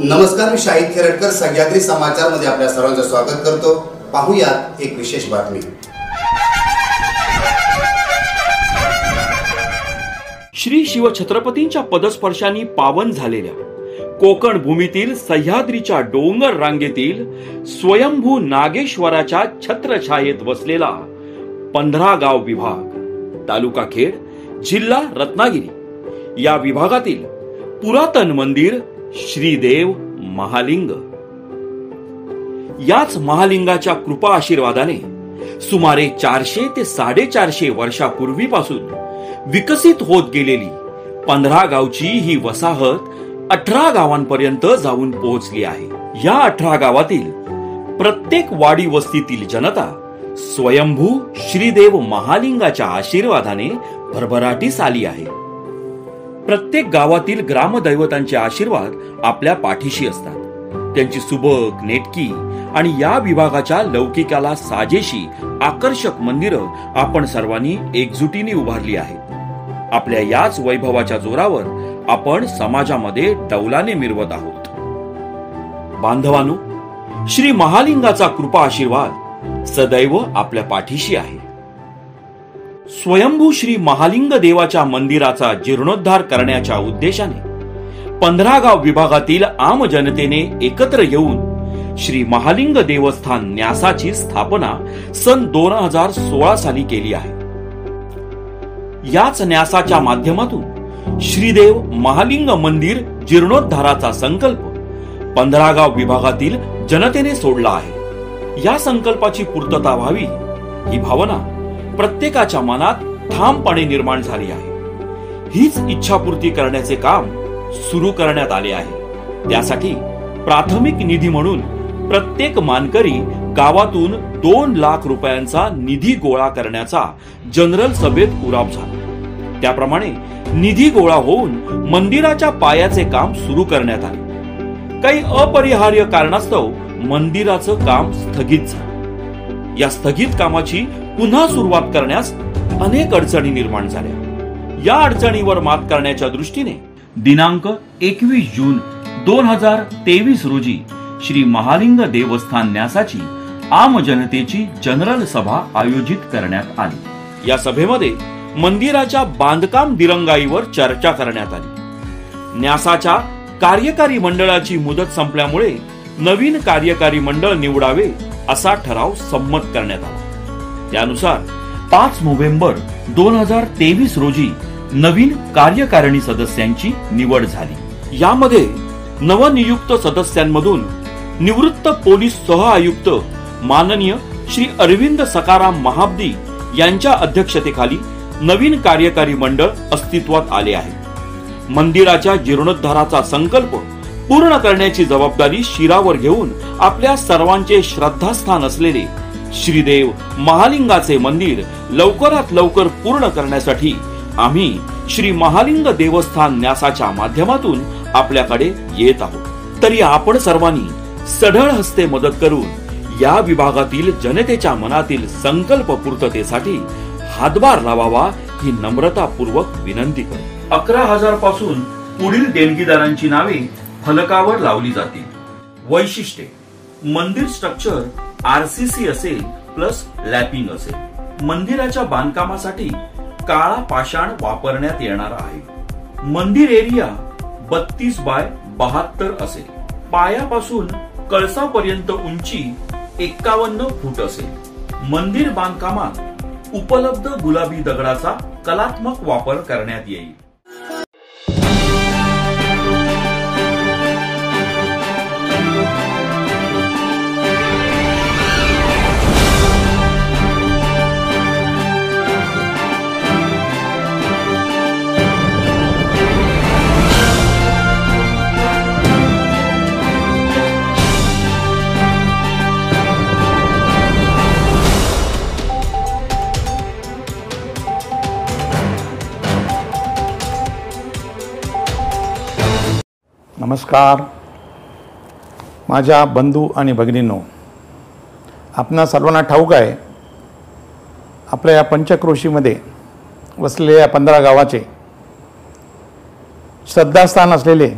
नमस्कार, मी शाहिद खेरटकर सह्याद्री समाचार मध्ये आपल्या सर्वांचं स्वागत करतो। पाहूयात एक विशेष बातमी। श्री शिवछत्रपतींच्या पदस्पर्शांनी पावन झालेल्या कोकण भूमीतील सह्याद्रीच्या डोंगर रांगेतील स्वयंभू नागेश्वराच्या छत्रछायेत वसलेला 15 गाव विभाग, तालुका खेड, जिल्हा रत्नागिरी या विभागातील पुरातन मंदिर श्रीदेव महालिंग। याच महालिंगाच्या कृपा आशीर्वादाने सुमारे 400 ते 450 वर्षापूर्वीपासून विकसित होत गेलेली 15 गावची ही वसाहत 18 गावांपर्यंत जाऊन पोहोचली आहे। या 18 गावातील प्रत्येक वाडी वस्तीतील जनता स्वयंभू श्रीदेव महालिंगाच्या आशीर्वादाने भरभराटीस आली आहे। प्रत्येक गावातील ग्रामदैवतांचे आशीर्वाद आपल्या पाठीशी असतात। त्यांची सुबक, नेटकी आणि या विभागाच्या लौकिकाला साजेशी आकर्षक मंदिरं आपण सर्वांनी एकजुटीने उभारली आहेत। आपल्या याच वैभवाच्या जोरावर आपण समाजामध्ये डौलाने मिरवत आहोत। बांधवांनो, श्री महालिंगाचा कृपा आशीर्वाद सदैव आपल्या पाठीशी आहे। स्वयंभू श्री महालिंग देवाच्या मंदिराचा जीर्णोद्धार करण्याच्या उद्देशाने 15 गाव विभागातील आम जनतेने एकत्र येऊन श्री महालिंग देवस्थान न्यासाची स्थापना सन 2016 साली केली आहे। याच न्यासाच्या माध्यमातून श्रीदेव महालिंग मंदिर जीर्णोद्धाराचा संकल्प 15 गाव विभागातील जनतेने सोडला आहे। या संकल्पाची पूर्तता व्हावी ही भावना प्रत्येकाच्या मनात ठामपणे निर्माण झाली आहे। हीच इच्छापूर्ती करण्याचे काम सुरू करण्यात आले आहे। त्यासाठी प्राथमिक निधी म्हणून प्रत्येक मानकरी गावातून 2 लाख रुपयांचा निधी गोळा करण्याचा जनरल सभेत उराव झाला। त्याप्रमाणे निधी गोळा होऊन मंदिराच्या पायाचे काम सुरू करण्यात आले। काही अपरिहार्य कारणास्तव मंदिराचं काम स्थगित झालं। या स्थगित कामाची पुन्हा सुरुवात करण्यास अनेक अडचणी निर्माण झाल्या। या अडचणीवर मात करण्याच्या दृष्टीने दिनांक 21 जून 2023 रोजी श्री महालिंग देवस्थान न्यासाची आम जनतेची जनरल सभा आयोजित करण्यात आली। या सभेमध्ये मंदिराच्या बांधकाम दिरंगाईवर चर्चा करण्यात आली। न्यासाच्या कार्यकारी मंडळाची मुदत संपल्यामुळे नवीन कार्यकारी मंडळ निवडावे असा ठराव संमत करण्यात आला। त्यानुसार 5 नोव्हेंबर 2023 रोजी नवीन कार्यकारिणी सदस्यांची निवड झाली। यामध्ये नवनियुक्त सदस्यांमधून निवृत्त पोलीस सहआयुक्त माननीय श्री अरविंद सकाराम महाब्दी यांच्या अध्यक्षतेखाली नवीन कार्यकारी मंडळ अस्तित्वात आले आहे। मंदिराच्या जीर्णोद्धाराचा संकल्प पूर्ण करण्याची जबाबदारी शिरावर घेऊन आपल्या सर्वांचे श्रद्धास्थान असलेले श्रीदेव महालिंगाचे मंदिर लवकरात लवकर पूर्ण करण्यासाठी आम्ही श्री महालिंग देवस्थान न्यासाच्या माध्यमातून आपल्याकडे येत आहोत। तरी आपण सर्वांनी सढळ हस्ते मदत करून या विभागातील जनतेच्या मनातील संकल्प पूर्ततेसाठी हातभार लावावा ही नम्रतापूर्वक विनंती करतो। 11,000 पासून पुढील देणगीदारांची नावे फलकावर लावली जातील। वैशिष्ट्ये: मंदिर स्ट्रक्चर RCC असेल प्लस लॅपिंग असेल। मंदिराच्या बांधकामासाठी काळा पाषाण वापरण्यात येणार आहे। मंदिर एरिया 32 बाय 72 असेल। पायापासून कळसापर्यंत उंची 51 फूट असेल। मंदिर बांधकामात उपलब्ध गुलाबी दगडाचा कलात्मक वापर करण्यात येईल। नमस्कार, माझ्या बंधू आणि भगिनींनो, आपणा सर्वांना ठाऊक आहे आपल्या या पंचक्रोशीमध्ये वसलेल्या 15 गावाचे श्रद्धास्थान असलेले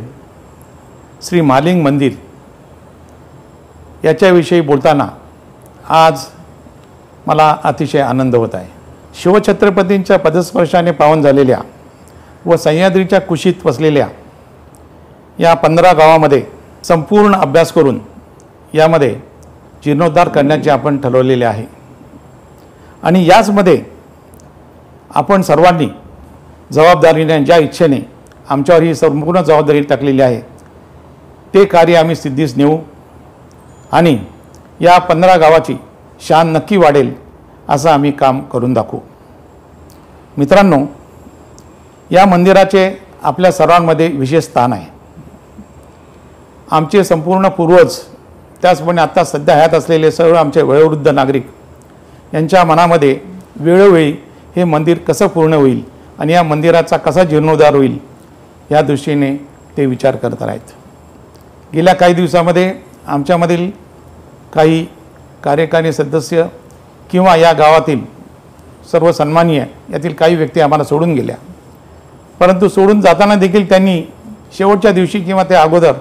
श्री महालिंग मंदिर याच्याविषयी बोलताना आज मला अतिशय आनंद होत आहे. शिवछत्रपतींच्या पदस्पर्शाने पावन झालेल्या व सह्याद्रीच्या कुशीत वसलेल्या या 15 गावामध्ये संपूर्ण अभ्यास करून यामध्ये जीर्णोद्धार करण्याचे आपण ठरवलेले आहे. आणि याचमध्ये आपण सर्वांनी जबाबदारीने ज्या इच्छेने आमच्यावर ही संपूर्ण जबाबदारी टाकलेली आहे ते कार्य आम्ही सिद्धीस नेऊ आणि या 15 गावाची शान नक्की वाढेल असं आम्ही काम करून दाखवू. मित्रांनो, या मंदिराचे आपल्या सर्वांमध्ये विशेष स्थान आहे. आमचे संपूर्ण पूर्वज त्याचप्रमाणे आता सध्या हयात असलेले सर्व आमचे वयोवृद्ध नागरिक यांच्या मनामध्ये वेळोवेळी हे मंदिर कसं पूर्ण होईल आणि या मंदिराचा कसा जीर्णोद्धार होईल या दृष्टीने ते विचार करत आहेत. गेल्या काही दिवसामध्ये आमच्यामधील काही कार्यकारी सदस्य किंवा या गावातील सर्व सन्माननीय यातील काही व्यक्ती आम्हाला सोडून गेल्या. परंतु सोडून जाताना देखील त्यांनी शेवटच्या दिवशी किंवा त्या अगोदर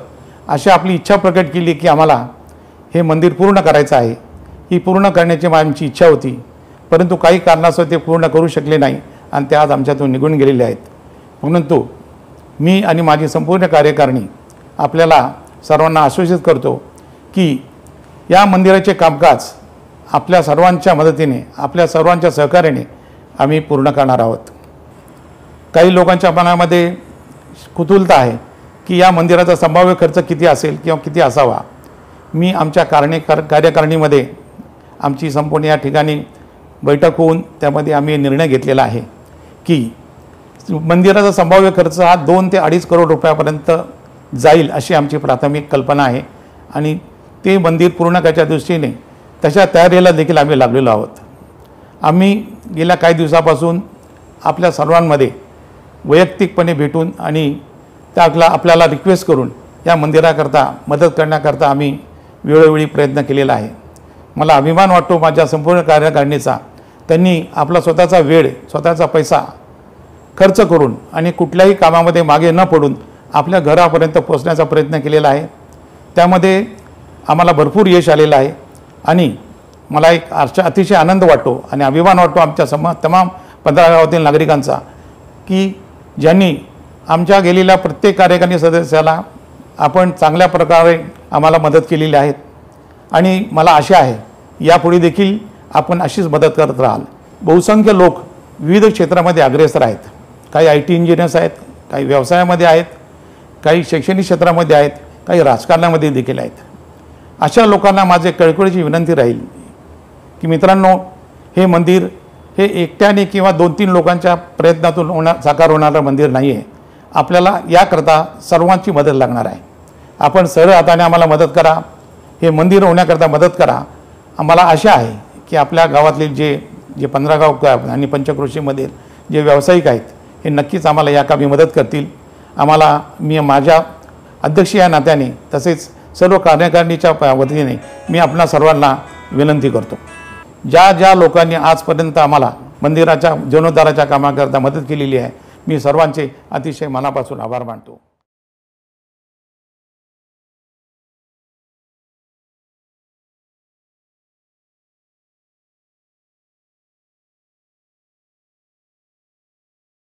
अशी आपली इच्छा प्रकट केली की आम्हाला हे मंदिर पूर्ण करायचं आहे. ही पूर्ण करण्याची आमची इच्छा होती, परंतु काही कारणास्तव ते पूर्ण करू शकले नाही आणि ते आज आमच्यातून निघून गेलेले आहेत. परंतु मी आणि माझी संपूर्ण कार्यकारिणी आपल्याला सर्वांना आश्वासित करतो की या मंदिराचे कामकाज आपल्या सर्वांच्या मदतीने, आपल्या सर्वांच्या सहकार्याने आम्ही पूर्ण करणार आहोत. काही लोकांच्या मनामध्ये कुतूहलता आहे की या मंदिराचा संभाव्य खर्च किती असेल किंवा किती असावा. मी आमच्या कार्यकारिणीमध्ये आमची संपूर्ण या ठिकाणी बैठक होऊन त्यामध्ये आम्ही निर्णय घेतलेला आहे की मंदिराचा संभाव्य खर्च हा 2 ते 2.5 करोड रुपयापर्यंत जाईल अशी आमची प्राथमिक कल्पना आहे. आणि ते मंदिर पूर्ण करण्याच्या दृष्टीने तशा तयारीला देखील आम्ही लागलेलो आहोत. आम्ही गेल्या काही दिवसापासून आपल्या सर्वांमध्ये वैयक्तिकपणे भेटून आणि आपल्याला रिक्वेस्ट करून या मंदिराकरता मदत करण्याकरता आम्ही वेळोवेळी प्रयत्न केलेला आहे. मला अभिमान वाटतो माझ्या संपूर्ण कार्यकारिणीचा. त्यांनी आपला स्वतःचा वेळ, स्वतःचा पैसा खर्च करून आणि कुठल्याही कामामध्ये मागे न पडून आपल्या घरापर्यंत पोहोचण्याचा प्रयत्न केलेला आहे. त्यामध्ये आम्हाला भरपूर यश आलेलं आहे आणि मला एक अतिशय आनंद वाटतो आणि अभिमान वाटतो आमच्या तमाम 15 गावातील नागरिकांचा की ज्यांनी आमच्या गेलेल्या प्रत्येक कार्यकारिणी सदस्याला आपण चांगल्या प्रकारे आम्हाला मदत केलेली आहे. आणि मला आशा आहे यापुढे देखील आपण अशीच मदत करत राहाल. बहुसंख्य लोक विविध क्षेत्रामध्ये अग्रेसर आहेत. काही IT इंजिनियर्स आहेत, काही व्यवसायामध्ये आहेत, काही शैक्षणिक क्षेत्रामध्ये आहेत, काही राजकारणामध्ये देखील आहेत. अशा लोकांना माझे कळकळीची विनंती राहील की मित्रांनो, हे मंदिर हे एकट्याने किंवा 2-3 लोकांच्या प्रयत्नातून साकार होणारं मंदिर नाही आहे. आपल्याला याकरता सर्वांची मदत लागणार आहे. आपण सरळ हाताने आम्हाला मदत करा, हे मंदिर होण्याकरता मदत करा. आम्हाला आशा आहे की आपल्या गावातले जे 15 गाव आणि पंचक्रोशीमध्ये जे व्यावसायिक आहेत हे नक्कीच आम्हाला या कामी मदत करतील. मी माझ्या अध्यक्ष या नात्याने तसेच सर्व कार्यकारिणीच्या वतीने मी आपणा सर्वांना विनंती करतो, ज्या लोकांनी आजपर्यंत आम्हाला मंदिराच्या जीर्णोद्धाराच्या कामाकरता मदत केलेली आहे, मी सर्वांचे अतिशय मनापासून आभार मानतो.